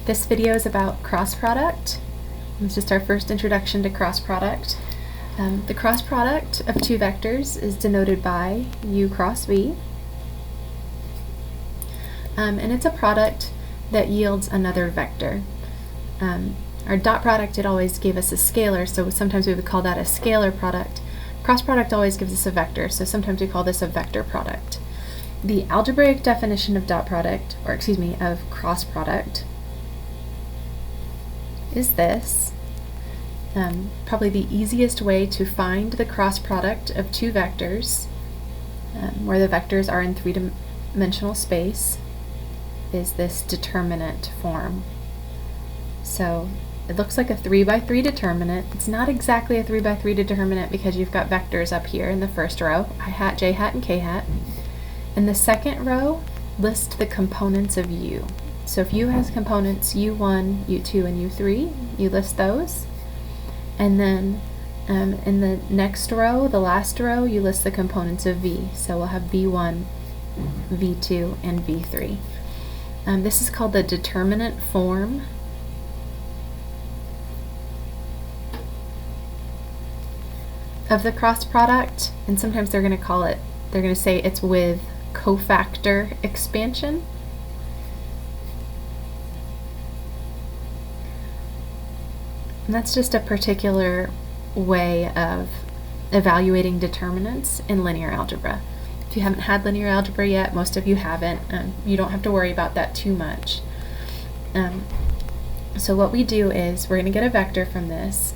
This video is about cross product. It's just our first introduction to cross product. The cross product of two vectors is denoted by u cross v. And it's a product that yields another vector. Our dot product, it always gave us a scalar, so sometimes we would call that a scalar product. Cross product always gives us a vector, so sometimes we call this a vector product. The algebraic definition of dot product, or excuse me, of cross product, is this. Probably the easiest way to find the cross product of two vectors, where the vectors are in three-dimensional space, is this determinant form. So it looks like a 3 by 3 determinant. It's not exactly a 3 by 3 determinant because you've got vectors up here in the first row, I hat, j hat, and k hat. In the second row, list the components of u. So if u has components u1, u2, and u3, you list those. And then in the next row, the last row, you list the components of v. So we'll have v1, v2, and v3. This is called the determinant form of the cross product, and sometimes they're going to say it's with cofactor expansion. And that's just a particular way of evaluating determinants in linear algebra. If you haven't had linear algebra yet, most of you haven't, you don't have to worry about that too much. So what we do is we're going to get a vector from this.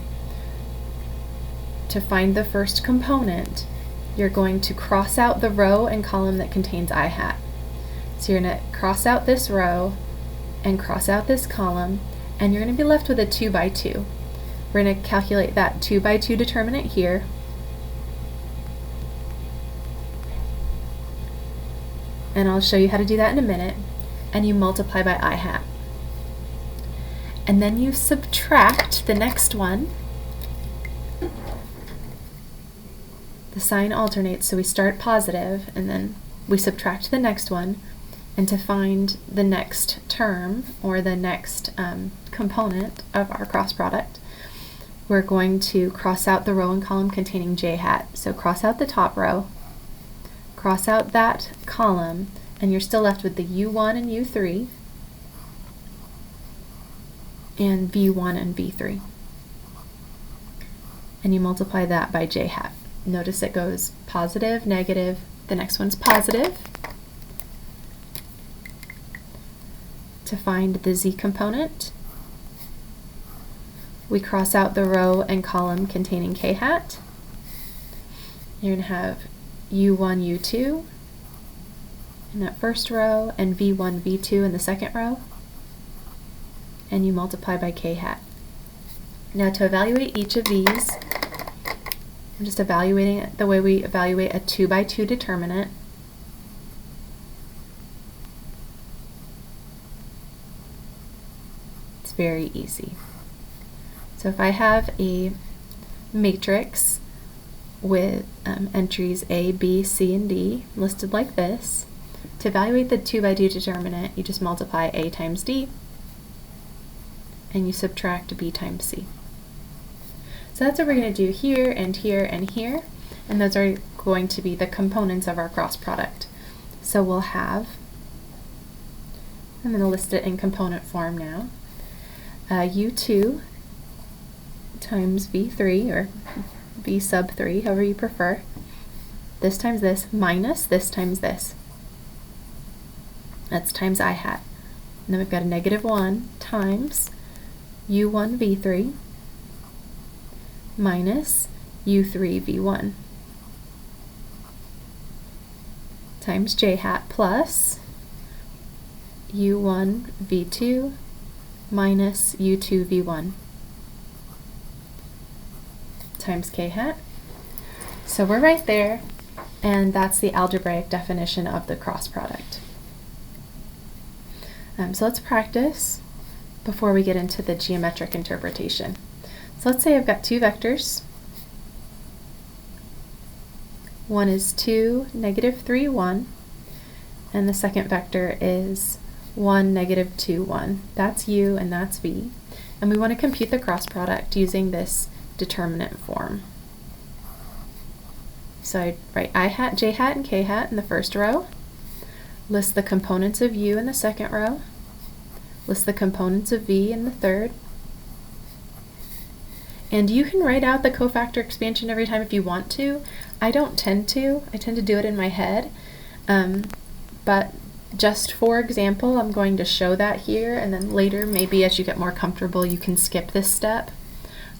To find the first component, you're going to cross out the row and column that contains I hat. So you're going to cross out this row and cross out this column, and you're going to be left with a 2 by 2. We're going to calculate that 2 by 2 determinant here. And I'll show you how to do that in a minute. And you multiply by I hat. And then you subtract the next one. The sign alternates, so we start positive and then we subtract the next one, and to find the next term or the next component of our cross product, we're going to cross out the row and column containing j hat. So cross out the top row, cross out that column, and you're still left with the u1 and u3 and v1 and v3. And you multiply that by j hat. Notice it goes positive, negative, the next one's positive. To find the z component, we cross out the row and column containing k hat. You're going to have u1, u2 in that first row, and v1, v2 in the second row, and you multiply by k hat. Now to evaluate each of these, I'm just evaluating it the way we evaluate a 2 by 2 determinant. It's very easy. So if I have a matrix with entries A, B, C, and D listed like this, to evaluate the 2 by 2 determinant, you just multiply A times D, and you subtract B times C. So that's what we're going to do here and here and here, and those are going to be the components of our cross product. So we'll have, I'm going to list it in component form now, u2 times v3, or v sub 3, however you prefer, this times this, minus this times this. That's times I hat. And then we've got a negative 1 times u1 v3 minus u3 v1 times j hat plus u1 v2 minus u2 v1 times k hat. So we're right there, and that's the algebraic definition of the cross product. So let's practice before we get into the geometric interpretation. So let's say I've got two vectors. One is 2, negative 3, 1, and the second vector is 1, negative 2, 1. That's u and that's v. And we want to compute the cross product using this determinant form. So I write I hat, j hat, and k hat in the first row, list the components of u in the second row, list the components of v in the third, and you can write out the cofactor expansion every time if you want to. I don't tend to. I tend to do it in my head, but just for example, I'm going to show that here, and then later, maybe as you get more comfortable, you can skip this step.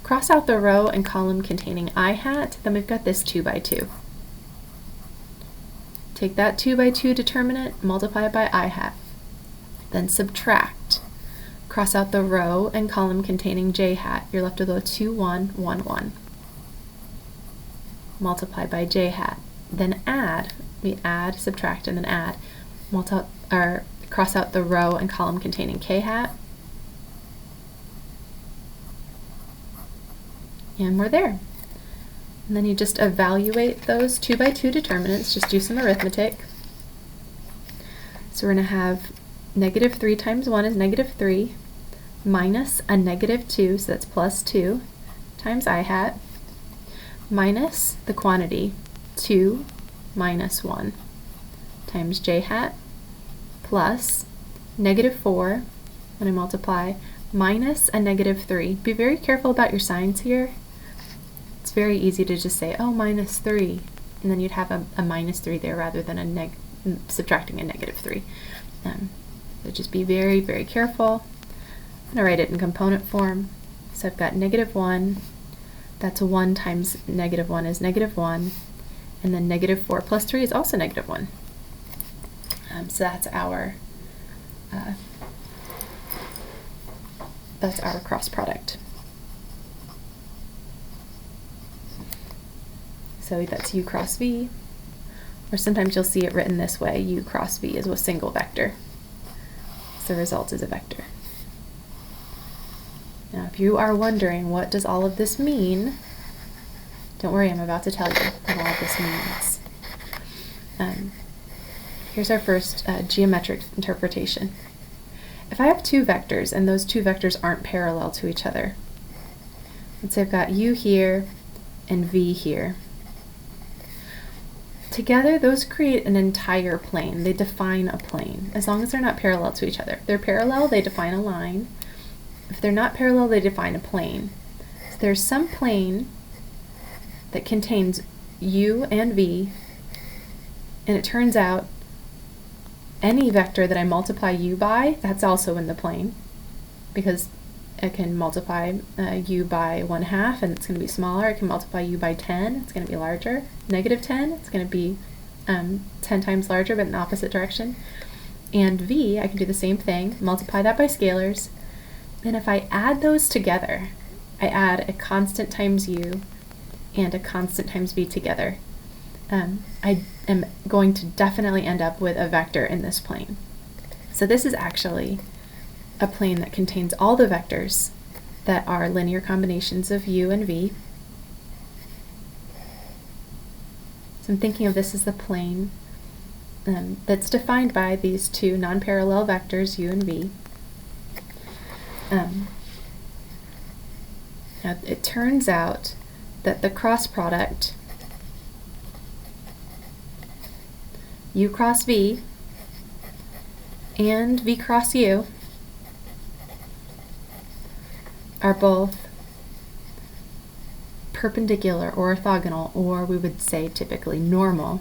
Cross out the row and column containing I hat, then we've got this 2 by 2. Take that 2 by 2 determinant, multiply it by I hat, then subtract. Cross out the row and column containing j hat. You're left with a 2, 1, 1, 1. Multiply by j hat. Then add. We add, subtract, and then add. Cross out the row and column containing k hat. And we're there. And then you just evaluate those 2 by 2 determinants. Just do some arithmetic. So we're going to have negative 3 times 1 is negative 3, minus a negative 2, so that's plus 2, times I hat, minus the quantity 2 minus 1, times j hat, plus negative 4, when I multiply, minus a negative 3. Be very careful about your signs here. It's very easy to just say, oh, minus 3, and then you'd have a minus 3 there rather than subtracting a negative 3. So just be very, very careful. I'm going to write it in component form. So I've got negative 1, that's 1 times negative 1 is negative 1, and then negative 4 plus 3 is also negative 1. So that's our cross product. So that's u cross v, or sometimes you'll see it written this way, u cross v is a single vector. So the result is a vector. Now if you are wondering what does all of this mean, don't worry, I'm about to tell you what all of this means. Here's our first geometric interpretation. If I have two vectors and those two vectors aren't parallel to each other, let's say I've got u here and v here. Together, those create an entire plane. They define a plane, as long as they're not parallel to each other. If they're parallel, they define a line. If they're not parallel, they define a plane. So there's some plane that contains u and v, and it turns out any vector that I multiply u by, that's also in the plane, because I can multiply u by 1/2 and it's going to be smaller. I can multiply u by 10, it's going to be larger. Negative 10, it's going to be 10 times larger, but in the opposite direction. And v, I can do the same thing, multiply that by scalars. And if I add those together, I add a constant times u and a constant times v together, I am going to definitely end up with a vector in this plane. So this is actually a plane that contains all the vectors that are linear combinations of u and v. So I'm thinking of this as the plane that's defined by these two non-parallel vectors, u and v. Now it turns out that the cross product u cross v and v cross u are both perpendicular or orthogonal, or we would say typically normal,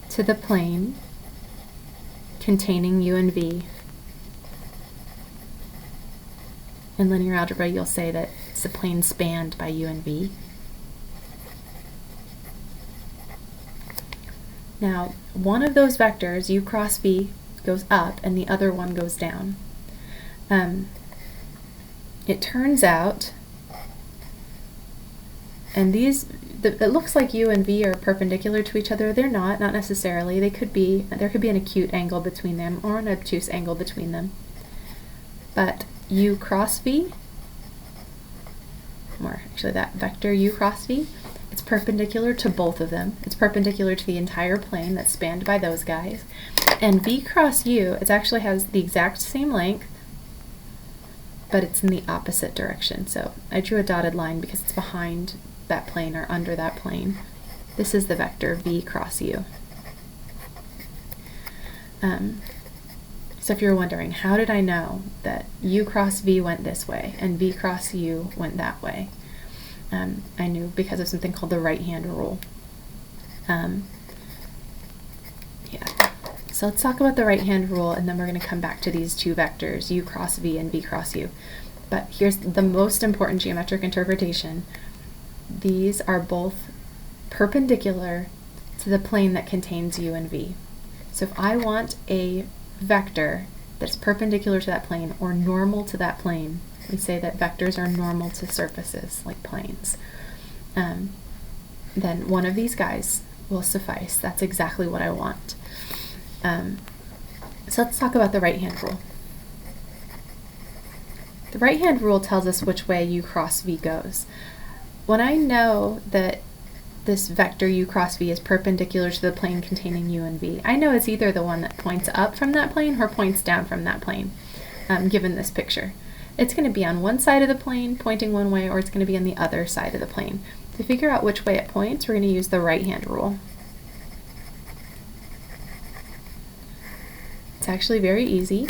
to the plane containing u and v. In linear algebra, you'll say that it's a plane spanned by u and v. Now, one of those vectors, u cross v, goes up and the other one goes down. It turns out, and it looks like u and v are perpendicular to each other. They're not necessarily. There could be an acute angle between them or an obtuse angle between them. But u cross v, or actually that vector u cross v, It's perpendicular to both of them. It's perpendicular to the entire plane that's spanned by those guys. And V cross U, it actually has the exact same length, but it's in the opposite direction. So I drew a dotted line because it's behind that plane or under that plane. This is the vector V cross U. So if you're wondering, how did I know that U cross V went this way and V cross U went that way? I knew because of something called the right-hand rule. So let's talk about the right-hand rule, and then we're going to come back to these two vectors, U cross V and V cross U. But here's the most important geometric interpretation. These are both perpendicular to the plane that contains U and V. So if I want a vector that's perpendicular to that plane or normal to that plane, we say that vectors are normal to surfaces like planes, then one of these guys will suffice. That's exactly what I want. So let's talk about the right-hand rule. The right-hand rule tells us which way U cross V goes. When I know that this vector U cross V is perpendicular to the plane containing U and V, I know it's either the one that points up from that plane or points down from that plane, given this picture. It's going to be on one side of the plane pointing one way, or it's going to be on the other side of the plane. To figure out which way it points, we're going to use the right-hand rule. It's actually very easy.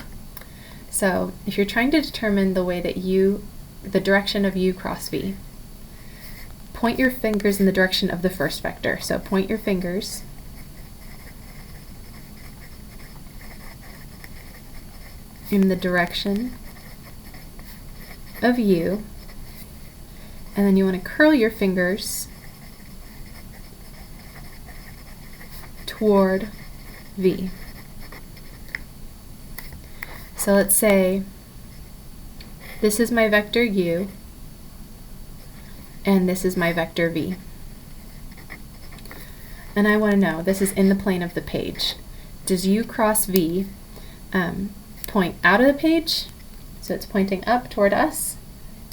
So if you're trying to determine the way that the direction of U cross V, point your fingers in the direction of the first vector. So point your fingers in the direction of U, and then you want to curl your fingers toward V. So let's say this is my vector U, and this is my vector V. And I want to know, this is in the plane of the page. Does U cross V point out of the page, so it's pointing up toward us,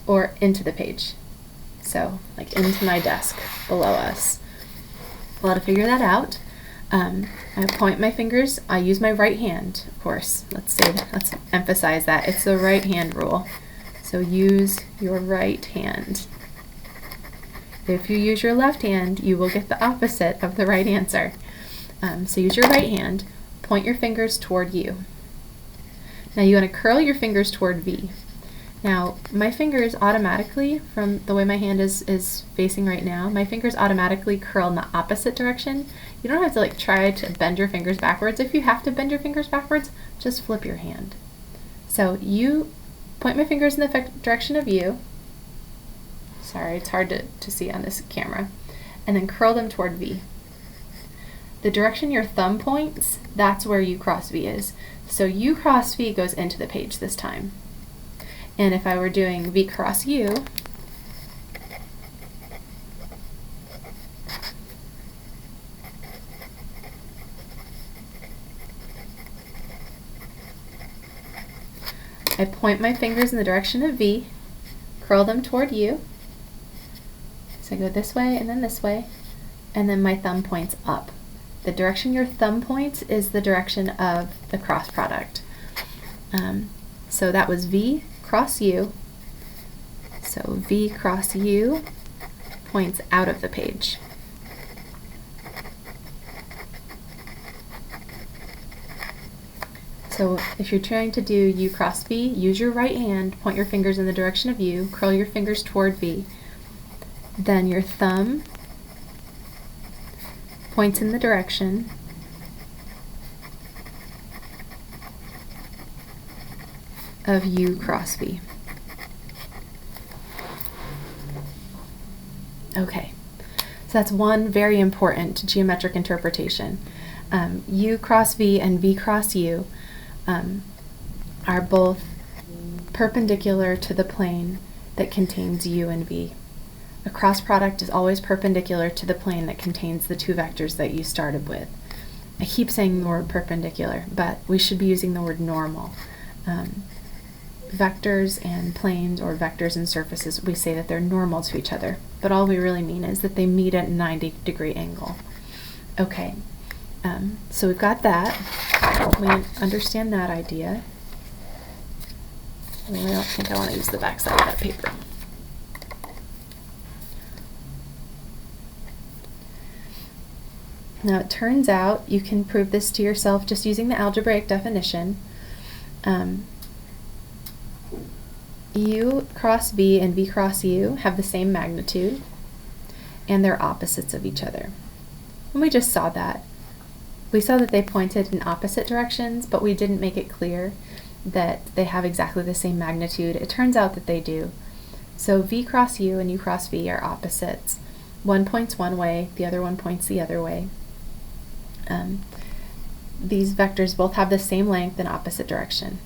or into the page? So, like into my desk below us. Well, to figure that out, I point my fingers, I use my right hand, of course. Let's emphasize that. It's the right hand rule. So use your right hand. If you use your left hand, you will get the opposite of the right answer. So use your right hand, point your fingers toward U. Now you want to curl your fingers toward V. Now my fingers automatically, from the way my hand is facing right now, my fingers automatically curl in the opposite direction. You don't have to try to bend your fingers backwards. If you have to bend your fingers backwards, just flip your hand. So you point my fingers in the direction of U. Sorry, it's hard to see on this camera. And then curl them toward V. The direction your thumb points, that's where U cross V is. So U cross V goes into the page this time. And if I were doing V cross U, I point my fingers in the direction of V, curl them toward U. So I go this way and then my thumb points up. The direction your thumb points is the direction of the cross product. So that was V cross U. So V cross U points out of the page. So if you're trying to do U cross V, use your right hand, point your fingers in the direction of U, curl your fingers toward V. Then your thumb points in the direction of U cross V. Okay, so that's one very important geometric interpretation. U cross V and V cross U are both perpendicular to the plane that contains U and V. A cross product is always perpendicular to the plane that contains the two vectors that you started with. I keep saying the word perpendicular, but we should be using the word normal. Vectors and planes, or vectors and surfaces, we say that they're normal to each other. but all we really mean is that they meet at a 90-degree angle. Okay, so we've got that. We understand that idea. I really don't think I want to use the back side of that paper. Now it turns out you can prove this to yourself just using the algebraic definition. U cross V and V cross U have the same magnitude, and they're opposites of each other. And we just saw that. We saw that they pointed in opposite directions, but we didn't make it clear that they have exactly the same magnitude. It turns out that they do. So V cross U and U cross V are opposites. One points one way, the other one points the other way. These vectors both have the same length in opposite direction.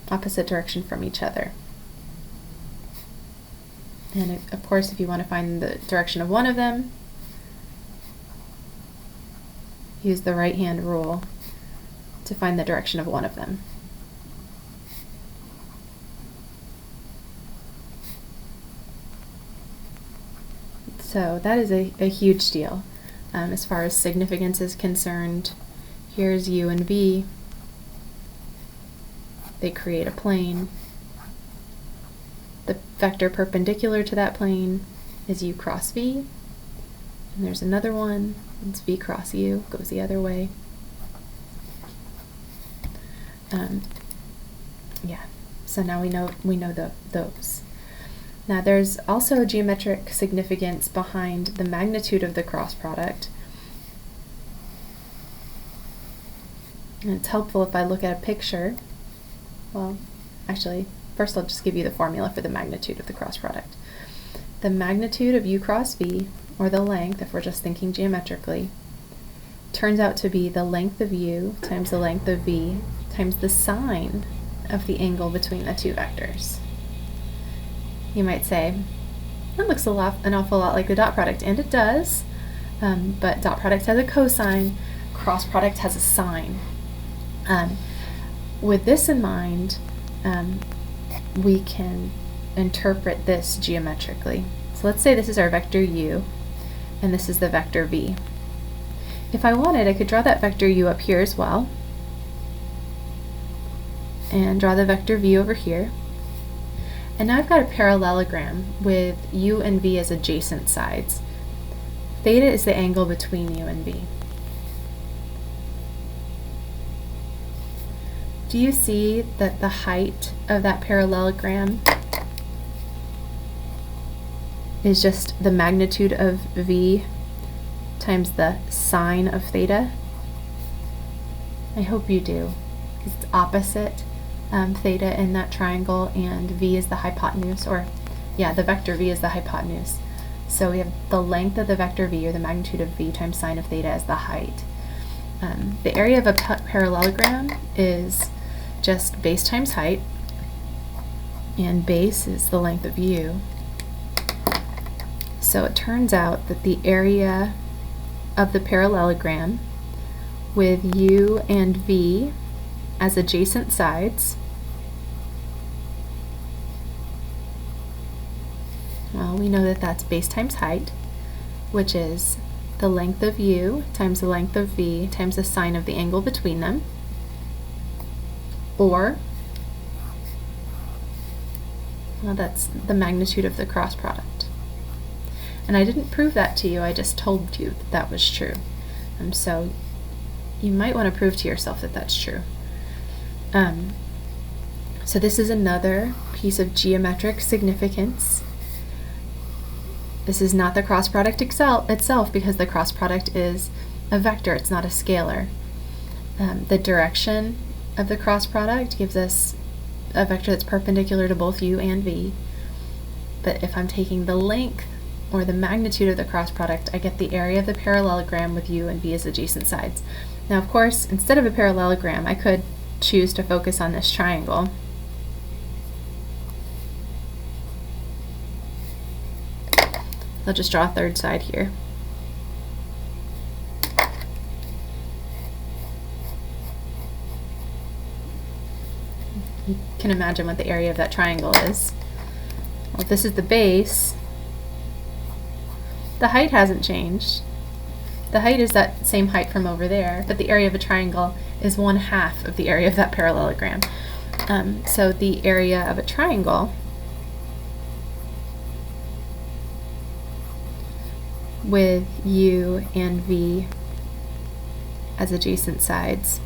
Opposite direction from each other. And of course, if you want to find the direction of one of them, use the right-hand rule to find the direction of one of them. So that is a huge deal. As far as significance is concerned, here's U and V. They create a plane. The vector perpendicular to that plane is U cross V. And there's another one. It's V cross U, goes the other way. Yeah, so now we know those. Now there's also geometric significance behind the magnitude of the cross product. And it's helpful if I look at a picture. Well, actually, first I'll just give you the formula for the magnitude of the cross product. The magnitude of U cross V, or the length, if we're just thinking geometrically, turns out to be the length of U times the length of V times the sine of the angle between the two vectors. You might say, that looks an awful lot like the dot product, and it does, but dot product has a cosine, cross product has a sine. With this in mind, we can interpret this geometrically. So let's say this is our vector U, and this is the vector V. If I wanted, I could draw that vector U up here as well, and draw the vector V over here. And now I've got a parallelogram with U and V as adjacent sides. Theta is the angle between U and V. Do you see that the height of that parallelogram is just the magnitude of V times the sine of theta? I hope you do, because it's opposite theta in that triangle, and V is the hypotenuse, or yeah, the vector V is the hypotenuse. So we have the length of the vector V, or the magnitude of V, times sine of theta as the height. The area of a parallelogram is just base times height, and base is the length of U. So it turns out that the area of the parallelogram with U and V as adjacent sides, well, we know that that's base times height, which is the length of U times the length of V times the sine of the angle between them, or, well, that's the magnitude of the cross product. And I didn't prove that to you, I just told you that that was true. So you might want to prove to yourself that that's true. So this is another piece of geometric significance. This is not the cross product itself, because the cross product is a vector, it's not a scalar. The direction of the cross product gives us a vector that's perpendicular to both U and V. But if I'm taking the length or the magnitude of the cross product, I get the area of the parallelogram with U and V as adjacent sides. Now, of course, instead of a parallelogram, I could choose to focus on this triangle. I'll just draw a third side here. can imagine what the area of that triangle is. Well, if this is the base, the height hasn't changed. The height is that same height from over there, but the area of a triangle is 1/2 of the area of that parallelogram. So the area of a triangle with U and V as adjacent sides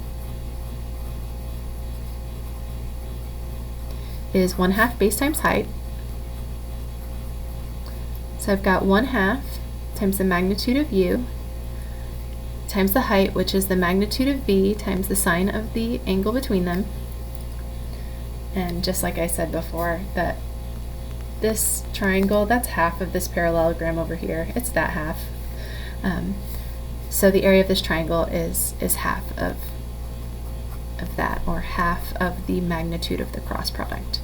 is 1/2 base times height. So I've got 1/2 times the magnitude of U times the height, which is the magnitude of V times the sine of the angle between them. And just like I said before, that this triangle, that's half of this parallelogram over here. It's that half. So the area of this triangle is half of that, or half of the magnitude of the cross product.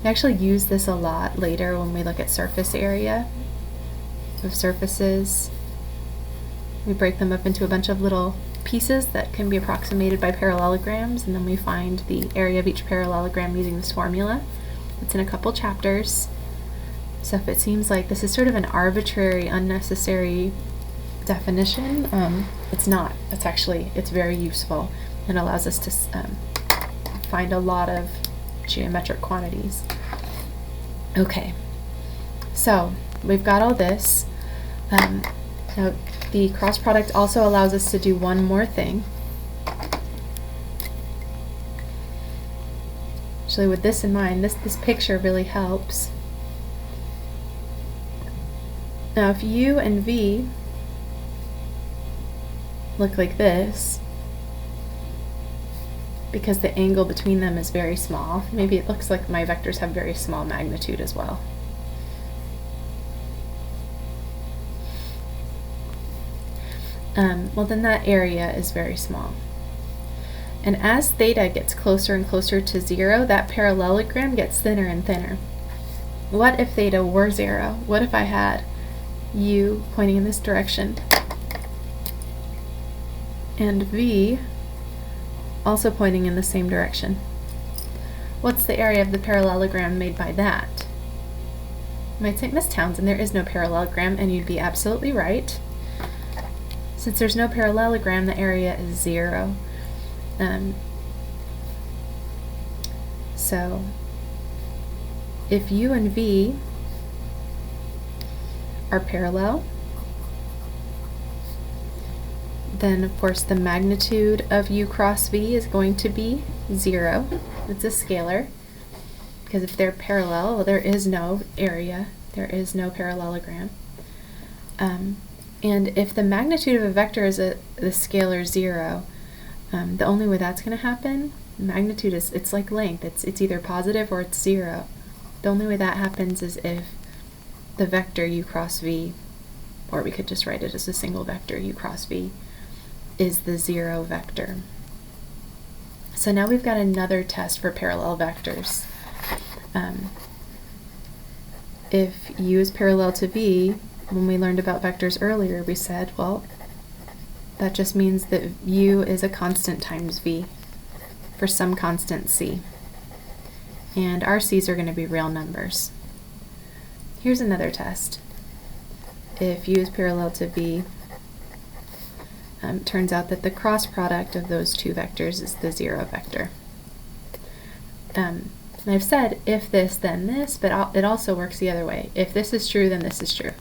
We actually use this a lot later when we look at surface area of surfaces. We break them up into a bunch of little pieces that can be approximated by parallelograms, and then we find the area of each parallelogram using this formula. It's in a couple chapters. So if it seems like this is sort of an arbitrary, unnecessary definition, it's not. It's very useful and allows us to find a lot of geometric quantities. Okay, so we've got all this. Now the cross product also allows us to do one more thing. Actually, with this in mind, this picture really helps. Now if U and V look like this, because the angle between them is very small, maybe it looks like my vectors have very small magnitude as well. Well, then that area is very small. And as theta gets closer and closer to 0, that parallelogram gets thinner and thinner. What if theta were 0? What if I had U pointing in this direction and V also pointing in the same direction? What's the area of the parallelogram made by that? You might say, Miss Townsend, there is no parallelogram, and you'd be absolutely right. Since there's no parallelogram, the area is 0. So if U and V are parallel, then of course the magnitude of U cross V is going to be 0. It's a scalar, because if they're parallel, well, there is no area, there is no parallelogram. And if the magnitude of a vector is the scalar 0, the only way that's going to happen, magnitude is, it's like length, it's either positive or it's 0. The only way that happens is if the vector U cross V, or we could just write it as a single vector U cross V, is the 0 vector. So now we've got another test for parallel vectors. If U is parallel to V, when we learned about vectors earlier, we said, well, that just means that U is a constant times V for some constant C. And our C's are going to be real numbers. Here's another test. If U is parallel to V, turns out that the cross product of those two vectors is the 0 vector. And I've said if this, then this, but it also works the other way. If this is true, then this is true.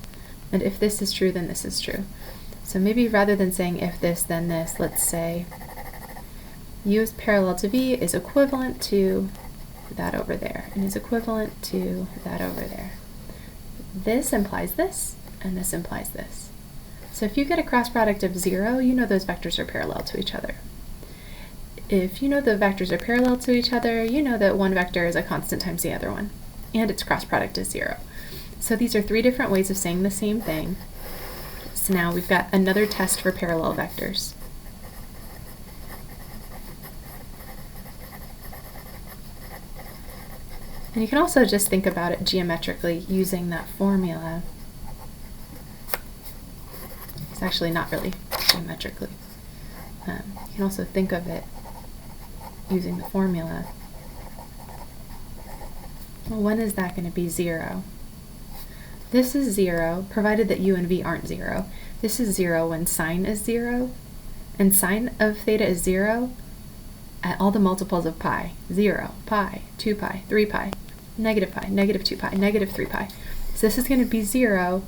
And if this is true, then this is true. So maybe rather than saying if this, then this, let's say U is parallel to V is equivalent to that over there, and is equivalent to that over there. This implies this, and this implies this. So if you get a cross product of 0, you know those vectors are parallel to each other. If you know the vectors are parallel to each other, you know that one vector is a constant times the other one, and its cross product is 0. So these are 3 different ways of saying the same thing. So now we've got another test for parallel vectors. And you can also just think about it geometrically using that formula. It's actually not really geometrically. You can also think of it using the formula. Well, when is that going to be 0? This is 0, provided that u and v aren't 0. This is 0 when sine is 0, and sine of theta is 0 at all the multiples of pi. 0, pi, 2 pi, 3 pi, negative 2 pi, negative 3 pi. So this is going to be 0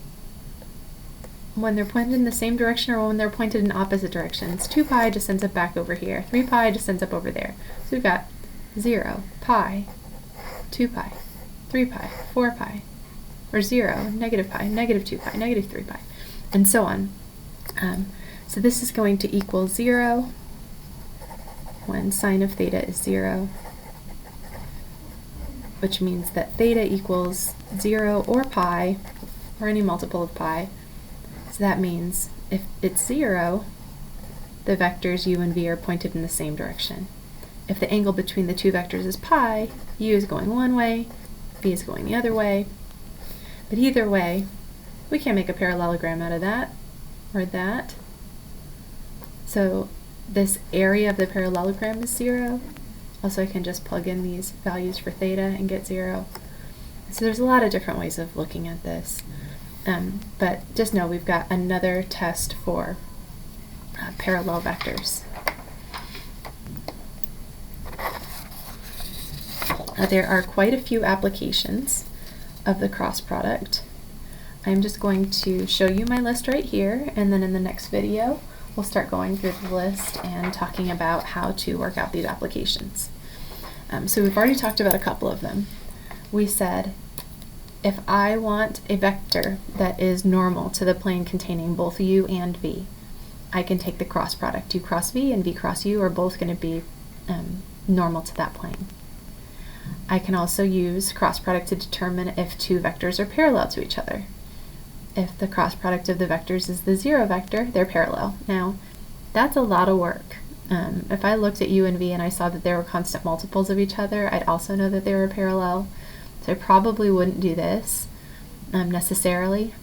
when they're pointed in the same direction or when they're pointed in opposite directions. 2 pi just ends up back over here. 3 pi just ends up over there. So we've got 0, pi, 2 pi, 3 pi, 4 pi, or 0, negative pi, negative 2 pi, negative 3 pi, and so on. So this is going to equal 0 when sine of theta is 0, which means that theta equals 0 or pi, or any multiple of pi. So that means if it's 0, the vectors u and v are pointed in the same direction. If the angle between the two vectors is pi, u is going one way, v is going the other way. But either way, we can make a parallelogram out of that, or that. So this area of the parallelogram is 0. Also, I can just plug in these values for theta and get 0. So there's a lot of different ways of looking at this. But just know we've got another test for parallel vectors. There are quite a few applications of the cross product. I'm just going to show you my list right here, and then in the next video we'll start going through the list and talking about how to work out these applications. So we've already talked about a couple of them. We said if I want a vector that is normal to the plane containing both u and v, I can take the cross product. U cross v and v cross u are both going to be normal to that plane. I can also use cross product to determine if two vectors are parallel to each other. If the cross product of the vectors is the 0 vector, they're parallel. Now, that's a lot of work. If I looked at u and v and I saw that they were constant multiples of each other, I'd also know that they were parallel. So I probably wouldn't do this necessarily.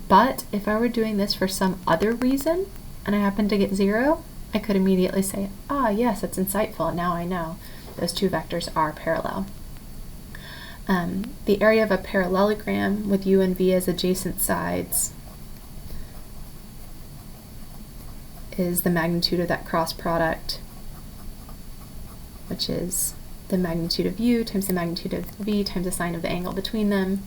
But if I were doing this for some other reason and I happened to get 0, I could immediately say, ah, yes, that's insightful. Now I know those two vectors are parallel. The area of a parallelogram with u and v as adjacent sides is the magnitude of that cross product, which is the magnitude of u times the magnitude of v times the sine of the angle between them.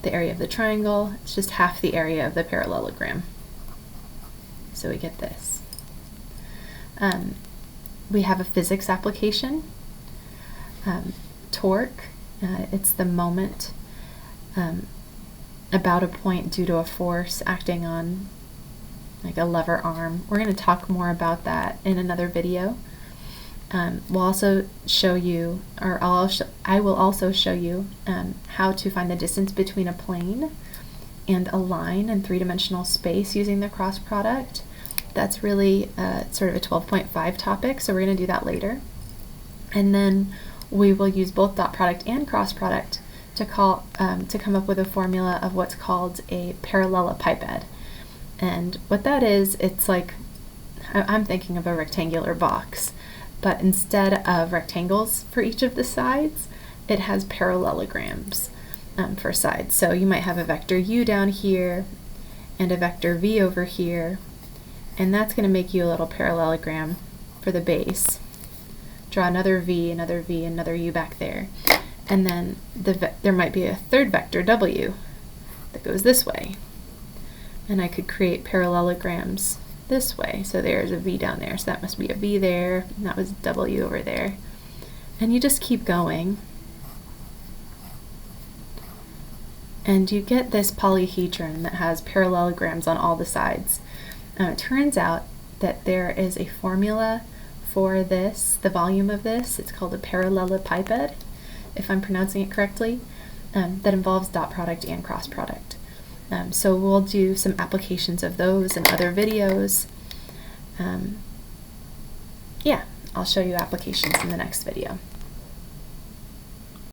The area of the triangle is just half the area of the parallelogram. So we get this. We have a physics application. Torque, it's the moment about a point due to a force acting on like a lever arm. We're going to talk more about that in another video. We'll also show you, or I will also show you how to find the distance between a plane and a line in three-dimensional space using the cross product. That's really sort of a 12.5 topic, so we're going to do that later. And then we will use both dot product and cross product to come up with a formula of what's called a parallelepiped. And what that is, it's like, I'm thinking of a rectangular box, but instead of rectangles for each of the sides, it has parallelograms for sides. So you might have a vector u down here and a vector v over here, and that's going to make you a little parallelogram for the base. Draw another v, another u back there. And then there might be a third vector, w, that goes this way. And I could create parallelograms this way. So there's a v down there, so that must be a v there, and that was w over there. And you just keep going. And you get this polyhedron that has parallelograms on all the sides. It turns out that there is a formula for this, the volume of this. It's called a parallelepiped, if I'm pronouncing it correctly, that involves dot product and cross product. So we'll do some applications of those in other videos. Yeah, I'll show you applications in the next video.